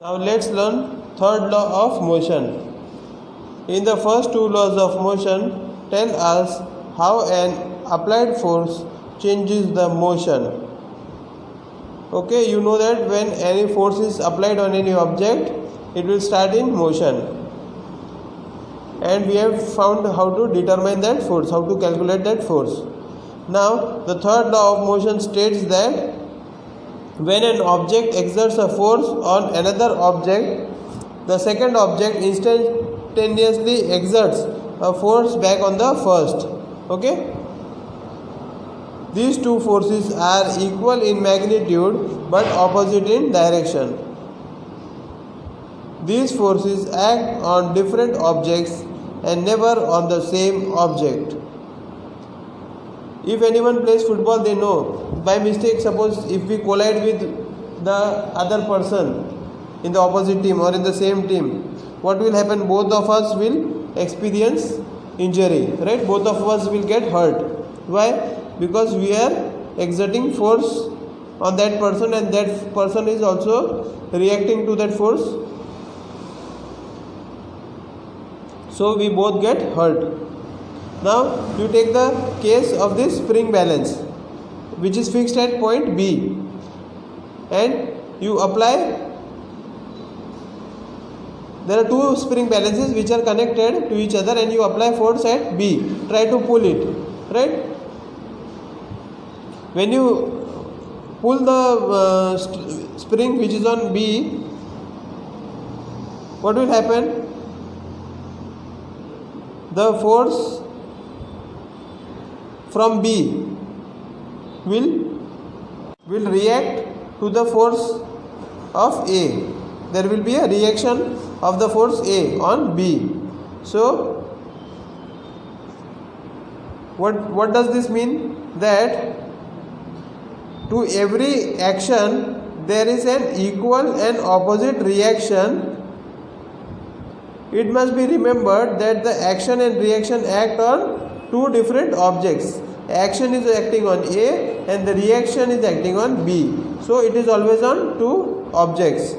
Now let's learn third law of motion. In the first two laws of motion tell us how an applied force changes the motion. Okay, you know that when any force is applied on any object, it will start in motion. And we have found how to determine that force, how to calculate that force. Now, the third law of motion states that when an object exerts a force on another object, the second object instantaneously exerts a force back on the first. Okay? These two forces are equal in magnitude but opposite in direction. These forces act on different objects and never on the same object. If anyone plays football, they know. By mistake, suppose if we collide with the other person in the opposite team or in the same team, what will happen? Both of us will experience injury, right? Both of us will get hurt. Why? Because we are exerting force on that person and that person is also reacting to that force. So we both get hurt. Now you take the case of this spring balance which is fixed at point B and you apply. There are two spring balances which are connected to each other and you apply force at B. Try to pull it, right? When you pull the spring which is on B, what will happen? The force from B will react to the force of A. There will be a reaction of the force A on B. So what does this mean? That to every action there is an equal and opposite reaction. It must be remembered that the action and reaction act on two different objects. Action is acting on A and the reaction is acting on B. So it is always on two objects,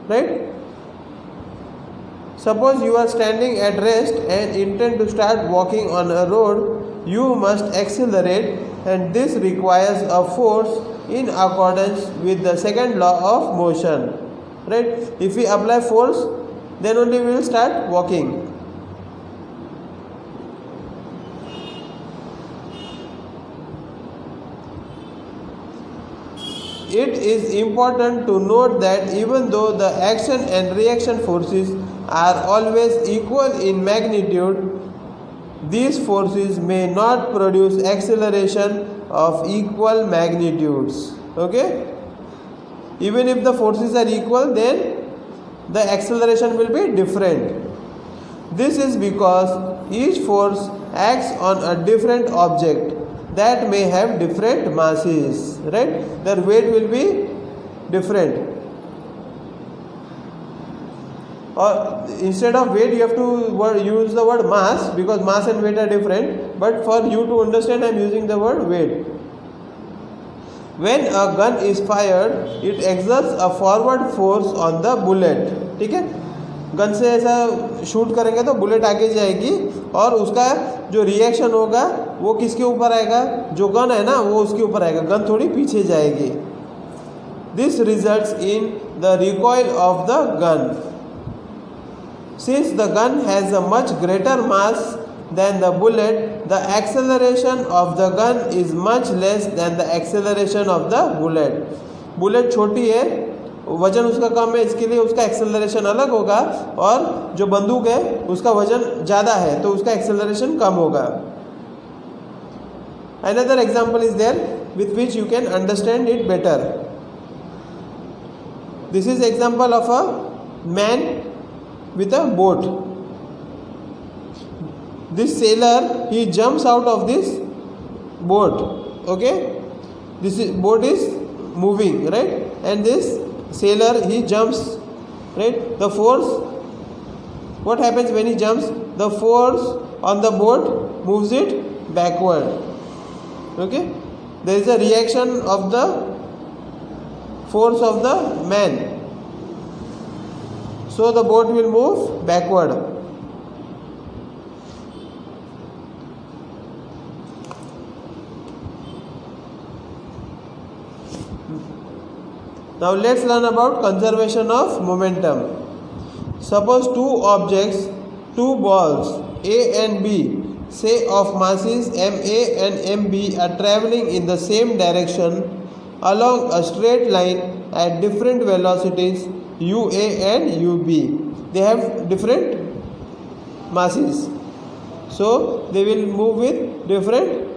right? Suppose you are standing at rest and intend to start walking on a road, you must accelerate, and this requires a force in accordance with the second law of motion, right? If we apply force, then only we will start walking. It is important to note that even though the action and reaction forces are always equal in magnitude, these forces may not produce acceleration of equal magnitudes. Okay? Even if the forces are equal, then the acceleration will be different. This is because each force acts on a different object that may have different masses, right? Their weight will be different. Or instead of weight, you have to use the word mass, because mass and weight are different. But for you to understand, I am using the word weight. When a gun is fired, it exerts a forward force on the bullet. ठीक है? Gun से ऐसा shoot करेंगे तो bullet आगे जाएगी और उसका जो रिएक्शन होगा वो किसके ऊपर आएगा? जो गन है ना वो उसके ऊपर आएगा, गन थोड़ी पीछे जाएगी. This results in the recoil of the gun. Since the gun has a much greater mass than the bullet, the acceleration of the gun is much less than the acceleration of the bullet. Bullet छोटी है, वजन उसका कम है, इसके लिए उसका acceleration अलग होगा, और जो बंदूक है उसका वजन ज़्यादा है तो उसका एक्सेलरेशन कम होगा. Another example is there with which you can understand it better. This is example of a man with a boat. This sailor, he jumps out of this boat. Okay, this boat is moving, right? And this sailor, he jumps, right? The force, what happens when he jumps? The force on the boat moves it backward. Okay, there is a reaction of the force of the man. so the boat will move backward. Now let's learn about conservation of momentum. Suppose two objects, two balls A and B, say of masses MA and MB, are traveling in the same direction along a straight line at different velocities UA and UB. They have different masses, so they will move with different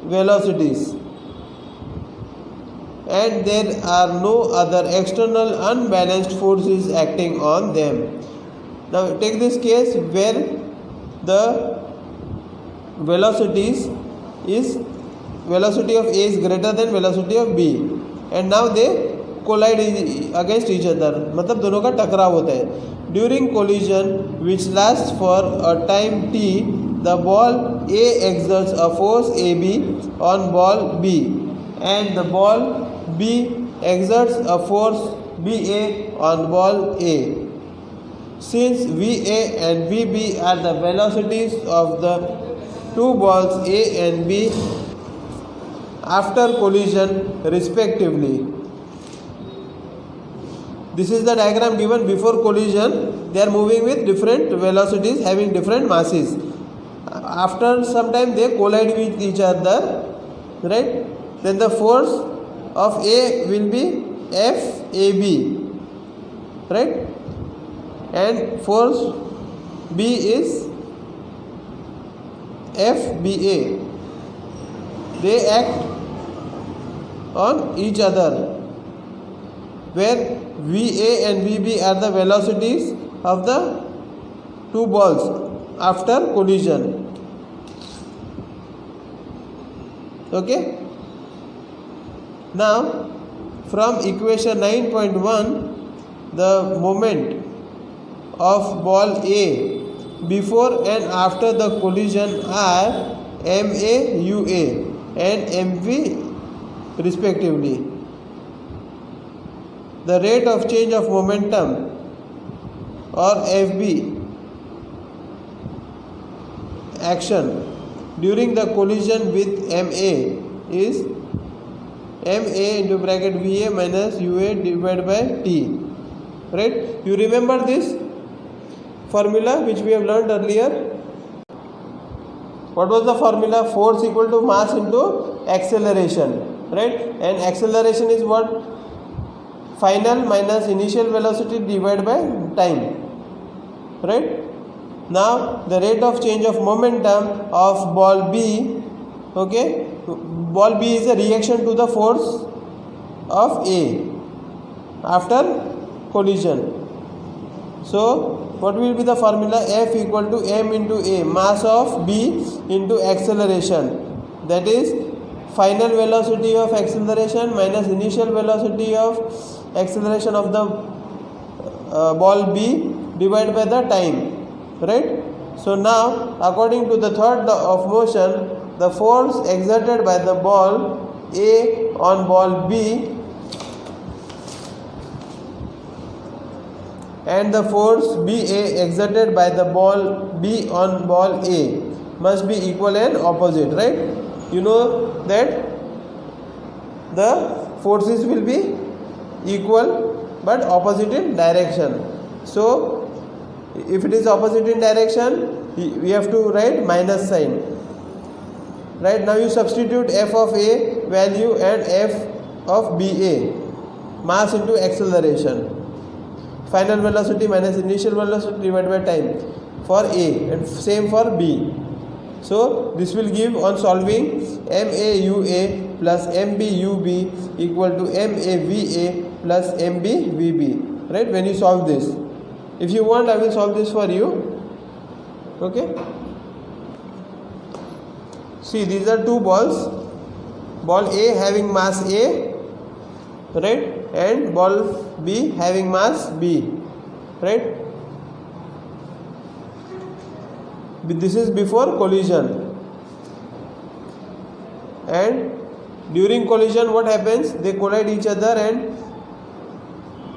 velocities, and there are no other external unbalanced forces acting on them. Now take this case where the velocity of A is greater than velocity of B, and now they collide against each other, मतलब दोनों का टकराव होता है. During collision which lasts for a time t, the ball A exerts a force AB on ball B, and the ball B exerts a force BA on ball A. Since VA and VB are the velocities of the two balls A and B after collision respectively. This is the diagram given before collision. They are moving with different velocities, having different masses. After some time they collide with each other, right? Then the force of A will be FAB, right? And force B is FBA. They act on each other, where VA and VB are the velocities of the two balls after collision. Okay. Now from equation 9.1, the moment of ball A before and after the collision are MA, UA and MV respectively. The rate of change of momentum or FB action during the collision with MA is MA into bracket VA minus UA divided by T. Right? You remember this formula which we have learned earlier? What was the formula? Force equal to mass into acceleration. Right? And acceleration is what? Final minus initial velocity divided by time. Right? Now the rate of change of momentum of ball B, okay, ball B is a reaction to the force of A after collision. So what will be the formula? F equal to m into A, mass of B into acceleration, that is final velocity of acceleration minus initial velocity of acceleration of the ball B divided by the time. Right? So now according to the third law of motion, the force exerted by the ball A on ball B and the force BA exerted by the ball B on ball A must be equal and opposite. Right? You know that the forces will be equal but opposite in direction. So if it is opposite in direction, we have to write minus sign. Right? Now you substitute F of A value and F of BA, mass into acceleration, final velocity minus initial velocity divided by time for A, and same for B. So this will give, on solving, MAUA plus MBUB equal to MAVA plus MBVB. Right? When you solve this, if you want, I will solve this for you. Okay. See, these are two balls. Ball A having mass A, right, and ball B having mass B. Right. This is before collision. And during collision, what happens? They collide each other and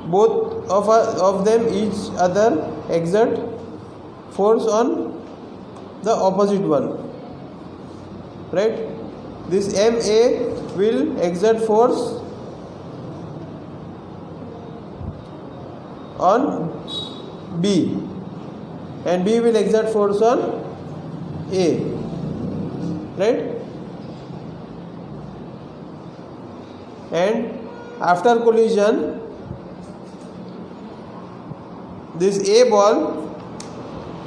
both of them each other exert force on the opposite one, right? This MA will exert force on B and B will exert force on A, right? And after collision, this A ball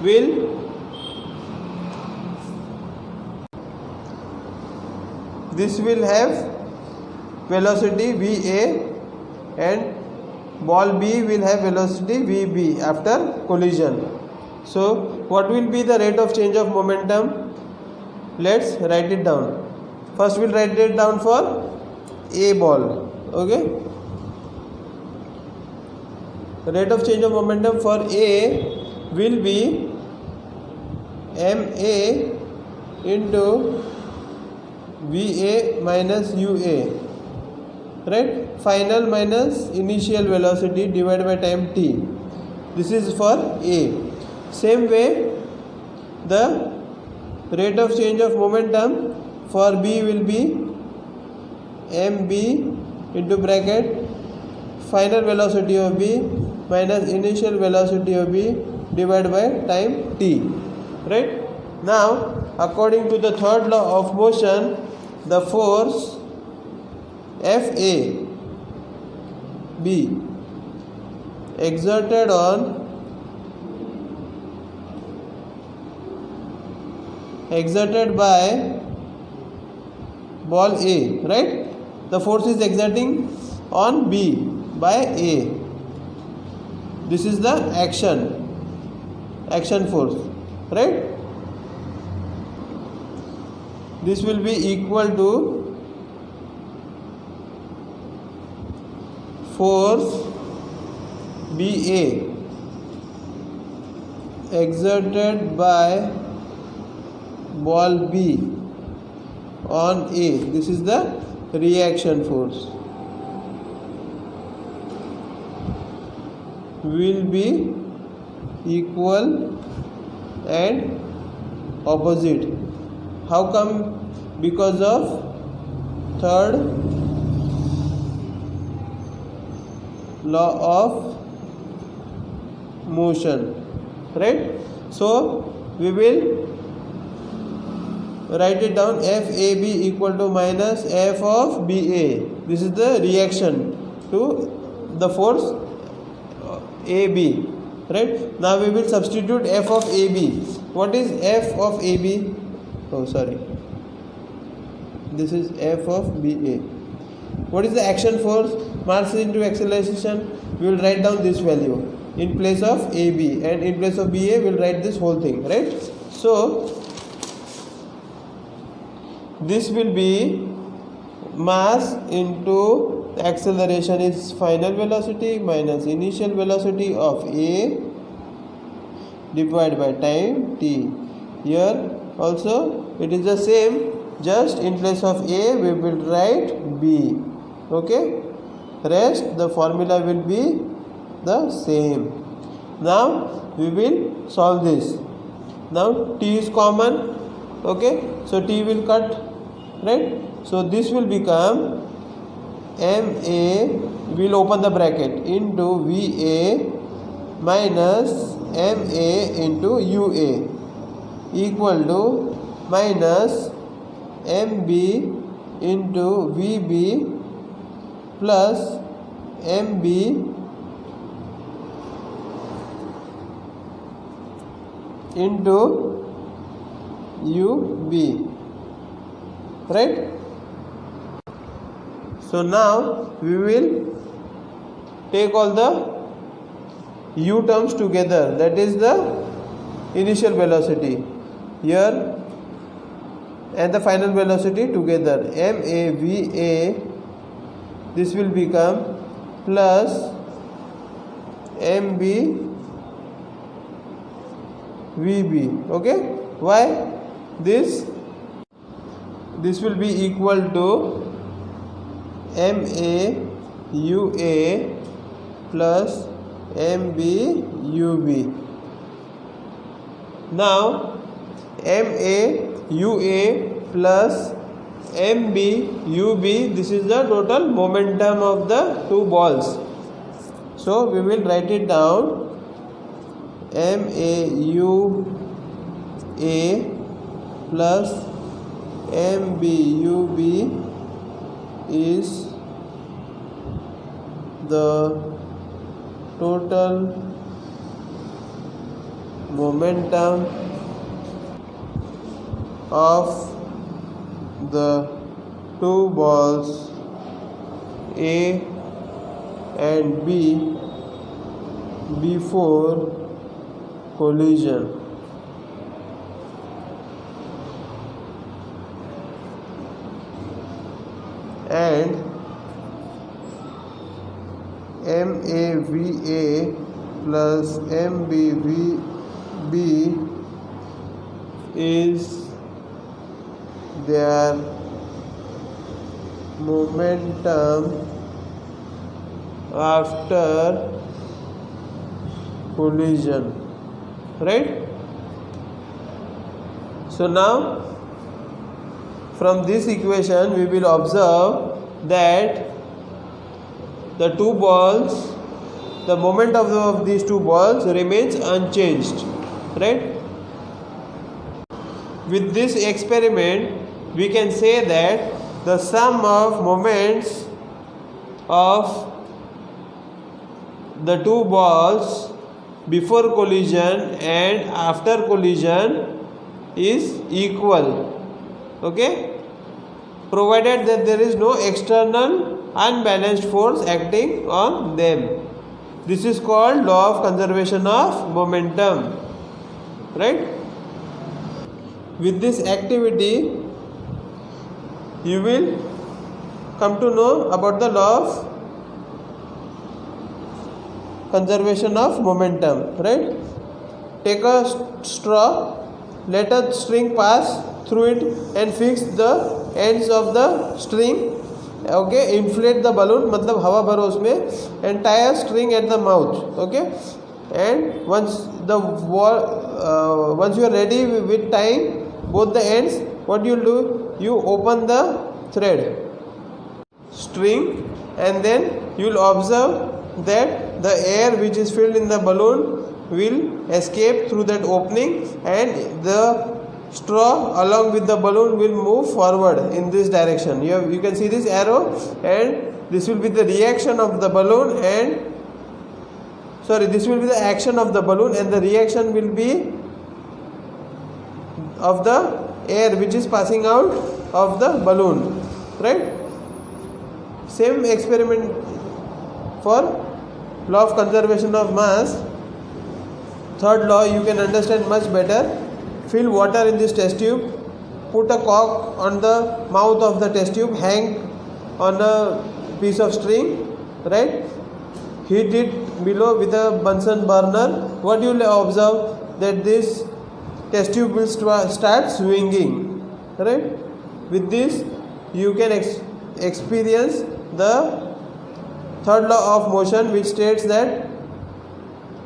will have velocity VA and ball B will have velocity VB after collision. So what will be the rate of change of momentum? Let's write it down. First we'll write it down for A ball. Okay, the rate of change of momentum for A will be MA into VA minus UA, right? Final minus initial velocity divided by time t. This is for A. Same way, the rate of change of momentum for B will be MB into bracket final velocity of B minus initial velocity of B divided by time t, right? Now according to the third law of motion, the force FA B exerted by ball A, right? The force is exerting on B by A. This is the action force, right? This will be equal to force BA exerted by ball B on A. This is the reaction force. Will be equal and opposite. How come? Because of third law of motion, right? So we will write it down. FAB equal to minus F of BA. This is the reaction to the force AB, right? Now we will substitute F of AB. What is F of AB? Oh, sorry. This is F of BA. What is the action force? Mass into acceleration. We will write down this value in place of AB, and in place of BA we will write this whole thing, right? So this will be mass into acceleration is final velocity minus initial velocity of A divided by time t. Here also it is the same, just in place of A we will write B. Okay, rest the formula will be the same. Now we will solve this. Now t is common, okay, so t will cut, right? So this will become MA, will open the bracket, into VA minus MA into UA equal to minus MB into VB plus MB into UB, right? So now we will take all the U terms together, that is the initial velocity here and the final velocity together, MAVA. This will become plus MB VB. Okay, why? This will be equal to MA UA plus MB UB. Now MA UA plus MB UB, this is the total momentum of the two balls. So we will write it down. MAUA plus MBUB is the total momentum of the two balls A and B before collision. And MAVA plus MBVB is their momentum after collision, right? So now from this equation we will observe that the two balls, the moment of these two balls remains unchanged, right? With this experiment we can say that the sum of moments of the two balls before collision and after collision is equal, okay, provided that there is no external unbalanced force acting on them. This is called law of conservation of momentum, right? With this activity you will come to know about the law of conservation of momentum, right? Take a straw, let a string pass through it and fix the ends of the string, okay, inflate the balloon, मतलब हवा भरो उसमें, and tie a string at the mouth, okay, and once you are ready with tying both the ends, what you will do, you open the thread string and then you will observe that the air which is filled in the balloon will escape through that opening and the straw along with the balloon will move forward in this direction. You can see this arrow, and this will be the reaction of the balloon, and this will be the action of the balloon, and the reaction will be of the air which is passing out of the balloon, right? Same experiment for law of conservation of mass. Third law you can understand much better. Fill water in this test tube, put a cork on the mouth of the test tube, hang on a piece of string, right? Heat it below with a Bunsen burner. What you will observe, that this test tube will start swinging, right? With this you can experience the third law of motion, which states that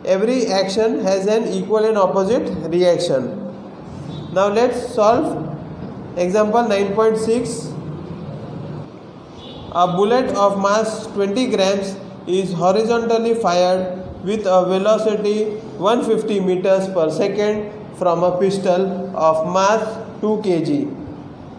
every action has an equal and opposite reaction. Now let's solve example 9.6. A bullet of mass 20 grams is horizontally fired with a velocity 150 meters per second from a pistol of mass 2 kg.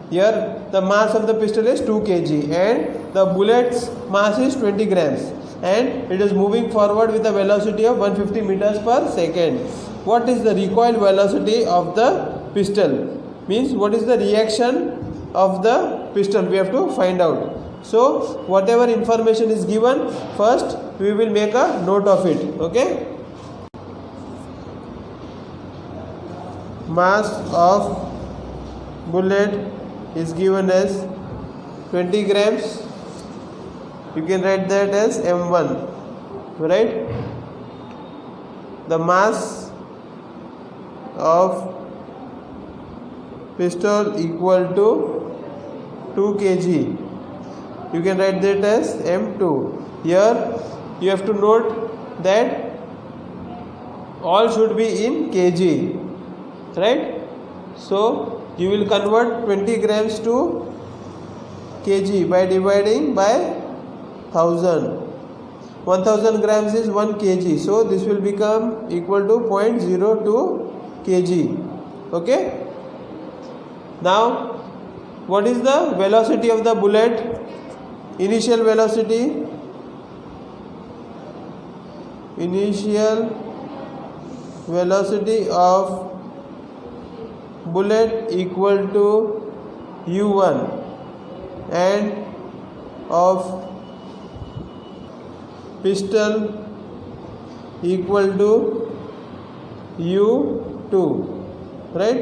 Here the mass of the pistol is 2 kg and the bullet's mass is 20 grams and it is moving forward with a velocity of 150 meters per second. What is the recoil velocity of the pistol? Means what is the reaction of the pistol, we have to find out. So whatever information is given, first we will make a note of it, okay? Mass of bullet is given as 20 grams. You can write that as M1, right? The mass of pistol equal to 2 kg. You can write that as M2. Here you have to note that all should be in kg, right? So you will convert 20 grams to kg by dividing by 1000 grams is 1 kg, so this will become equal to 0.02 kg. Okay, now what is the velocity of the bullet? Initial velocity of bullet equal to u1 and of pistol equal to u2, right?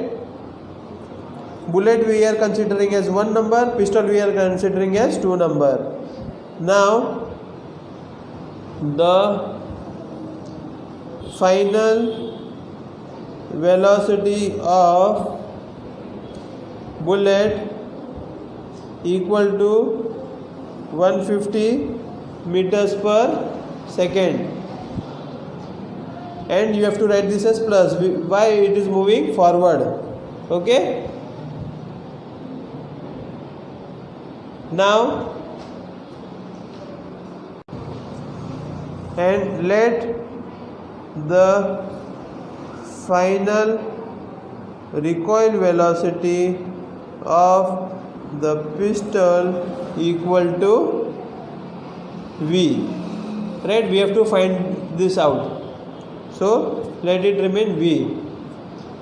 Bullet we are considering as 1 number, pistol we are considering as 2 number. Now the final velocity of bullet equal to 150 meters per second, and you have to write this as plus. Why? It is moving forward. Okay, now and let the final recoil velocity of the pistol equal to v, right? We have to find this out, so let it remain v.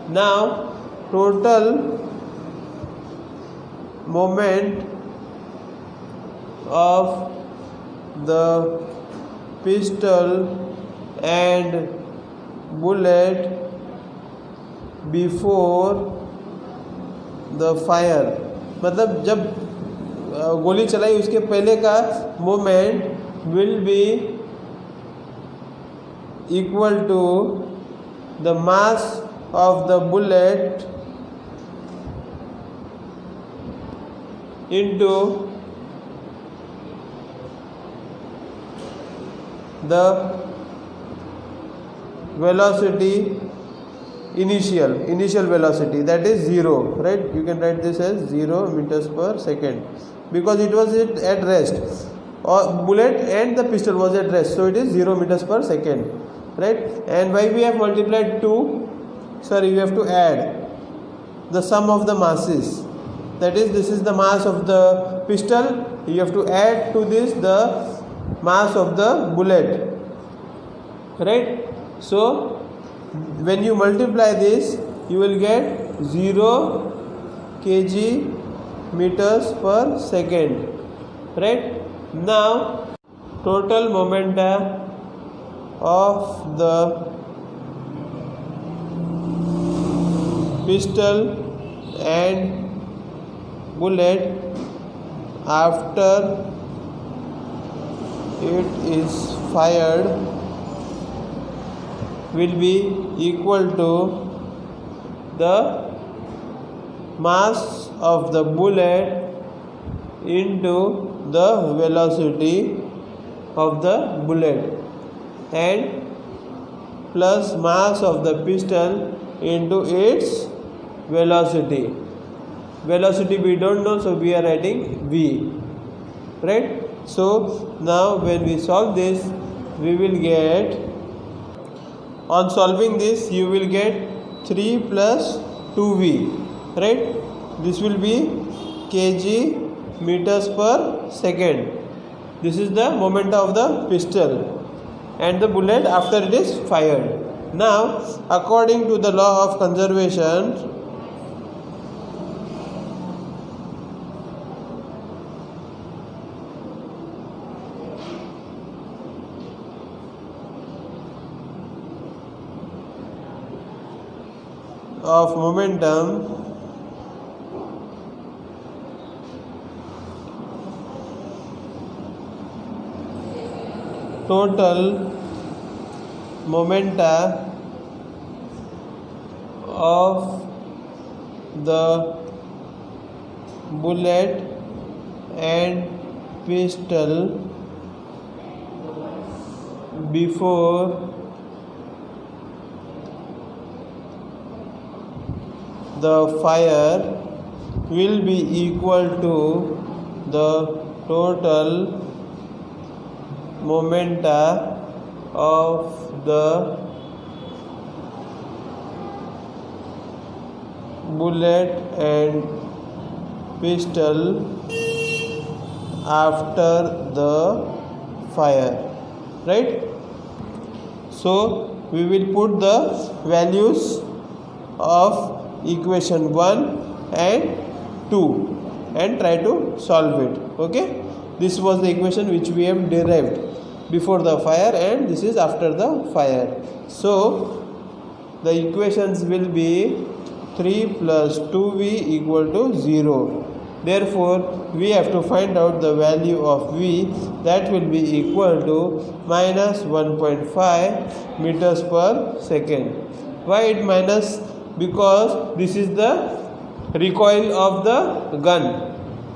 Now total moment of the pistol and bullet before the fire, मतलब जब गोली चलाई उसके पहले का moment will be equal to the mass of the bullet into the velocity, initial velocity, that is 0, right? You can write this as 0 meters per second because it was at rest, or bullet and the pistol was at rest, so it is 0 meters per second, right? And why we have multiplied 2? Sorry, you have to add the sum of the masses, that is, this is the mass of the pistol, you have to add to this the mass of the bullet, right? So when you multiply this, you will get 0 kg meters per second, right? Now total momenta of the pistol and bullet after it is fired will be equal to the mass of the bullet into the velocity of the bullet and plus mass of the pistol into its velocity. Velocity we don't know, so we are writing v, right? So now when we solve this, we will get, on solving this you will get 3 plus 2v, right? This will be kg meters per second. This is the moment of the pistol and the bullet after it is fired. Now according to the law of conservation, of momentum, total momenta of the bullet and pistol before the fire will be equal to the total momenta of the bullet and pistol after the fire, right? So we will put the values of equation 1 and 2 and try to solve it. Okay, this was the equation which we have derived before the fire, and this is after the fire. So the equations will be 3 plus 2v equal to 0. Therefore we have to find out the value of v, that will be equal to minus 1.5 meters per second. Why it minus? Because this is the recoil of the gun.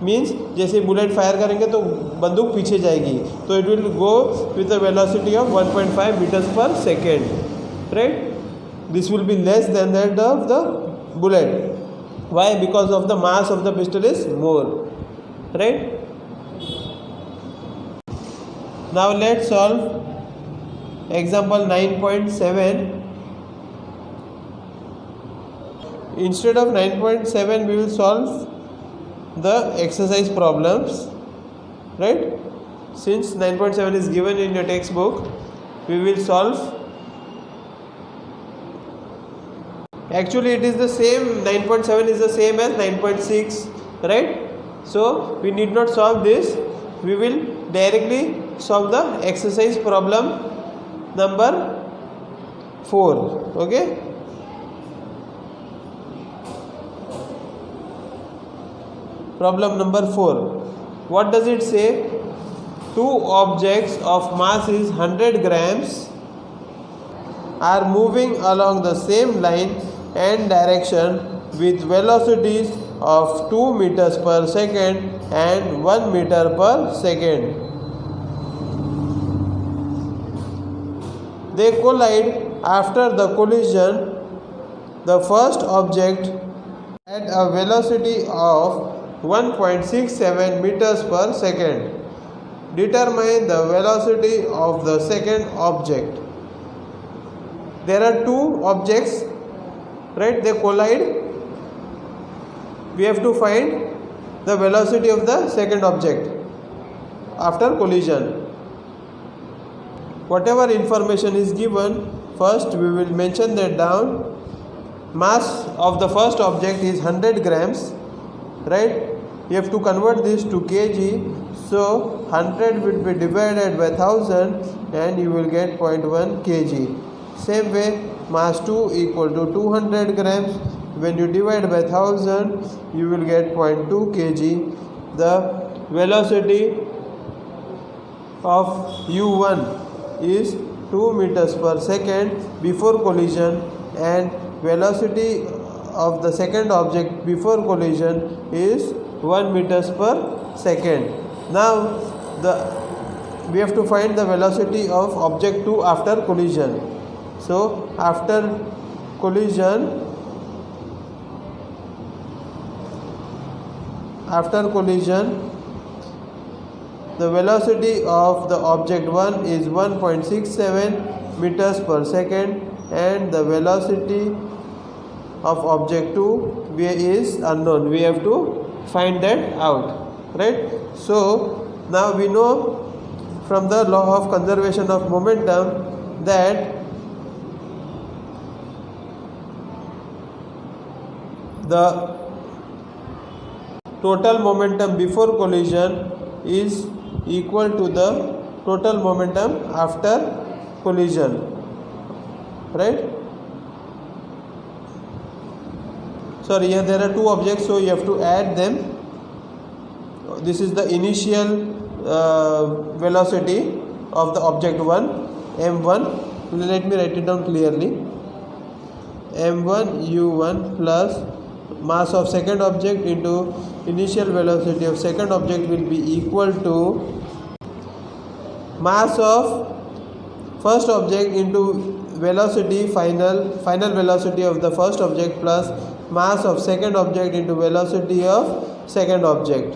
Means जैसे bullet fire करेंगे तो बंदूक पीछे जाएगी, तो it will go with the velocity of 1.5 metres per second, right? This will be less than that of the bullet. Why? Because of the mass of the pistol is more, right? Now let's solve example 9.7. Instead of 9.7 we will solve the exercise problems, right? Since 9.7 is given in your textbook, we will solve. Actually it is the same, 9.7 is the same as 9.6, right? So we need not solve this, we will directly solve the exercise problem number 4. Okay, problem number 4. What does it say? Two objects of mass is 100 grams are moving along the same line and direction with velocities of 2 meters per second and 1 meter per second. They collide. After the collision, the first object at a velocity of 1.67 meters per second. Determine the velocity of the second object. There are two objects, right? They collide. We have to find the velocity of the second object after collision. Whatever information is given, first we will mention that down. Mass of the first object is 100 grams, right? You have to convert this to kg. So 100 will be divided by 1000 and you will get 0.1 kg. Same way, mass 2 equal to 200 grams. When you divide by 1000, you will get 0.2 kg. The velocity of u1 is 2 meters per second before collision, and velocity of the second object before collision is 1 meters per second. Now we have to find the velocity of object 2 after collision. So after collision, the velocity of the object 1 is 1.67 meters per second and the velocity of object 2 is unknown. We have to find that out, right? So now we know from the law of conservation of momentum that the total momentum before collision is equal to the total momentum after collision, right? Sorry, here there are two objects, so you have to add them. This is the initial velocity of the object 1, m1. Let me write it down clearly. m1 u1 plus mass of second object into initial velocity of second object will be equal to mass of first object into velocity, final velocity of the first object plus mass of second object into velocity of second object,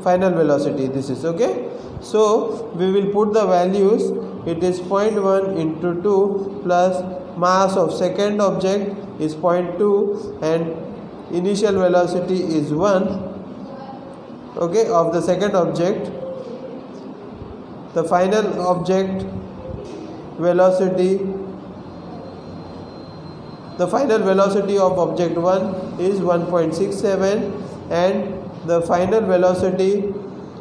final velocity. This is okay. So we will put the values. It is 0.1 into 2 plus mass of second object is 0.2 and initial velocity is 1, okay, of the second object. The final object velocity, the final velocity of object 1 is 1.67 and the final velocity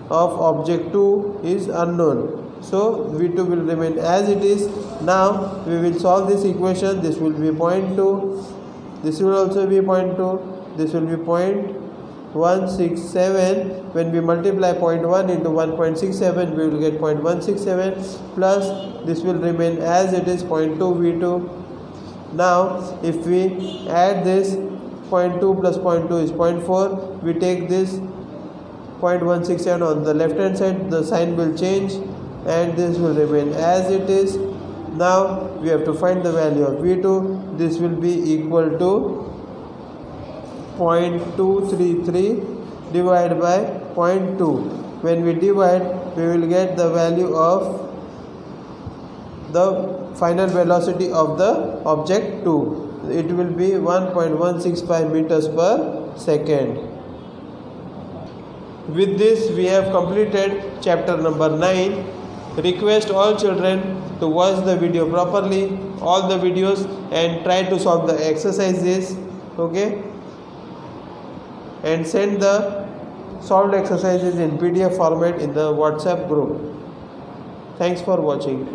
of object 2 is unknown. So V2 will remain as it is. Now we will solve this equation. This will be 0.2, this will also be 0.2, this will be 0.167. When we multiply 0.1 into 1.67, we will get 0.167 plus this will remain as it is, 0.2 V2. Now if we add this, 0.2 plus 0.2 is 0.4. We take this 0.167 on the left hand side, the sign will change and this will remain as it is. Now we have to find the value of V2. This will be equal to 0.233 divided by 0.2. When we divide, we will get the value of the final velocity of the object 2. It will be 1.165 meters per second. With this we have completed chapter number 9. Request all children to watch the video properly, all the videos, and try to solve the exercises, okay, and send the solved exercises in PDF format in the WhatsApp group. Thanks for watching.